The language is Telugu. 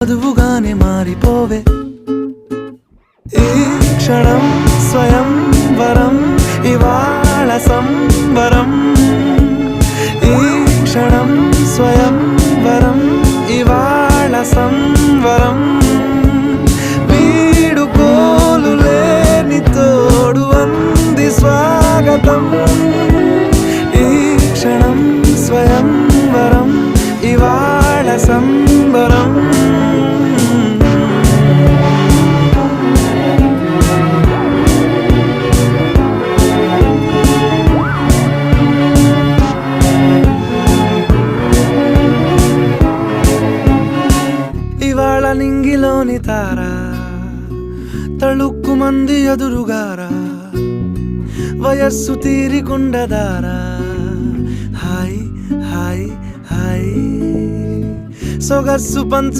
వధువుగానే మారిపోవే ఈ క్షణం స్వయంవరం ఇవాళ సంబరం ఈ క్షణం స్వయంవరం ఇవాళ సంవరం వీడుకోలు లేని తోడు అంది స్వాగతం ఈ క్షణం స్వయంవరం ఇవాళ సంబరం ఇవాళ నింగిలోని తారా తళుక్కు మంది ఎదురుగారా వయస్సు తీరికుండదారా హాయ్ హాయ్ హాయ్ సొగస్సు పంచు